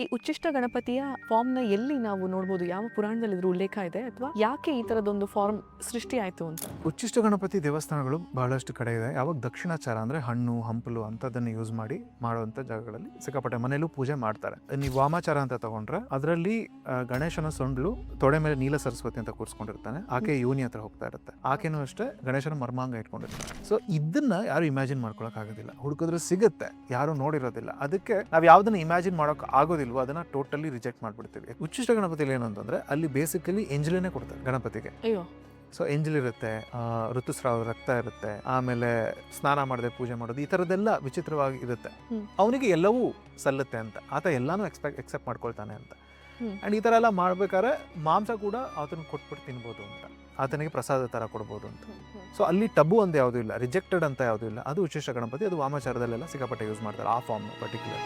ಈ ಉಚ್ಚಿಷ್ಟ ಗಣಪತಿಯ ಫಾರ್ಮ್ನ ಎಲ್ಲಿ ನಾವು ನೋಡ್ಬೋದು? ಯಾವ ಪುರಾಣದಲ್ಲಿ ಇದ್ರ ಉಲ್ಲೇಖ ಇದೆ ಅಥವಾ ಯಾಕೆ ಈ ಥರದೊಂದು ಫಾರ್ಮ್ ಸೃಷ್ಟಿ ಆಯಿತು ಅಂತ? ಉಚ್ಚಿಷ್ಟ ಗಣಪತಿ ದೇವಸ್ಥಾನಗಳು ಬಹಳಷ್ಟು ಕಡೆ ಇದೆ. ಯಾವಾಗ ದಕ್ಷಿಣಾಚಾರ ಅಂದರೆ ಹಣ್ಣು ಹಂಪಲು ಅಂಥದ್ದನ್ನು ಯೂಸ್ ಮಾಡಿ ಮಾಡುವಂಥ ಜಾಗಗಳಲ್ಲಿ ಸಿಕ್ಕಾಪಟ್ಟೆ ಮನೇಲೂ ಪೂಜೆ ಮಾಡ್ತಾರೆ. ನೀವು ವಾಮಾಚಾರ ಅಂತ ತಗೊಂಡ್ರೆ ಅದರಲ್ಲಿ ಗಣೇಶನ ಸೊಂಡ್ಲು ತೊಡೆ ಮೇಲೆ ನೀಲ ಸರಸ್ವತಿ ಅಂತ ಕೂರಿಸ್ಕೊಂಡಿರ್ತಾನೆ. ಆಕೆ ಯೋನಿ ಹತ್ರ ಹೋಗ್ತಾ ಇರುತ್ತೆ. ಆಕೆನೂ ಅಷ್ಟೇ ಗಣೇಶನ ಮರ್ಮಾಂಗ ಇಟ್ಕೊಂಡಿರ್ತಾರೆ. ಸೊ ಇದನ್ನ ಯಾರು ಇಮ್ಯಾಜಿನ್ ಮಾಡ್ಕೊಳಕ್ ಆಗೋದಿಲ್ಲ. ಹುಡುಕಿದ್ರೆ ಸಿಗುತ್ತೆ, ಯಾರು ನೋಡಿರೋದಿಲ್ಲ. ಅದಕ್ಕೆ ನಾವು ಯಾವ್ದನ್ನ ಇಮ್ಯಾಜಿನ್ ಮಾಡೋಕೆ ಆಗೋದಿಲ್ವೋ ಅದನ್ನ ಟೋಟಲಿ ರಿಜೆಕ್ಟ್ ಮಾಡ್ಬಿಡ್ತೀವಿ. ಉಚ್ಚಿಷ್ಟ ಗಣಪತಿಲಿ ಏನಂತಂದ್ರೆ ಅಲ್ಲಿ ಬೇಸಿಕಲಿ ಎಂಜಲನ್ನೇ ಕೊಡ್ತಾರೆ ಗಣಪತಿಗೆ. ಅಯ್ಯೋ, ಸೊ ಎಂಜಲ್ ಇರುತ್ತೆ, ಋತುಸ್ರಾವ ರಕ್ತ ಇರುತ್ತೆ, ಆಮೇಲೆ ಸ್ನಾನ ಮಾಡದೆ ಪೂಜೆ ಮಾಡೋದು, ಈ ಥರದ್ದೆಲ್ಲ ವಿಚಿತ್ರವಾಗಿ ಇರುತ್ತೆ. ಅವನಿಗೆ ಎಲ್ಲವೂ ಸಲ್ಲುತ್ತೆ ಅಂತ, ಆತ ಎಲ್ಲಾನು ಎಕ್ಸೆಪ್ಟ್ ಮಾಡ್ಕೊಳ್ತಾನೆ ಅಂತ. ಆ್ಯಂಡ್ ಈ ಥರ ಎಲ್ಲ ಮಾಡ್ಬೇಕಾದ್ರೆ ಮಾಂಸ ಕೂಡ ಆತನ ಕೊಟ್ಬಿಟ್ಟು ತಿನ್ಬೋದು ಅಂತ, ಆತನಿಗೆ ಪ್ರಸಾದ ಥರ ಕೊಡ್ಬೋದು ಅಂತ. ಸೊ ಅಲ್ಲಿ ಟಬು ಅಂತ ಯಾವುದೂ ಇಲ್ಲ, ರಿಜೆಕ್ಟೆಡ್ ಅಂತ ಯಾವುದೂ ಇಲ್ಲ. ಅದು ಉಚ್ಚಿಷ್ಟ ಗಣಪತಿ, ಅದು ವಾಮಾಚಾರದಲ್ಲೆಲ್ಲ ಸಿಕ್ಕಾಪಟ್ಟೆ ಯೂಸ್ ಮಾಡ್ತಾರೆ ಆ ಫಾರ್ಮ್ ಪರ್ಟಿಕ್ಯುಲರ್.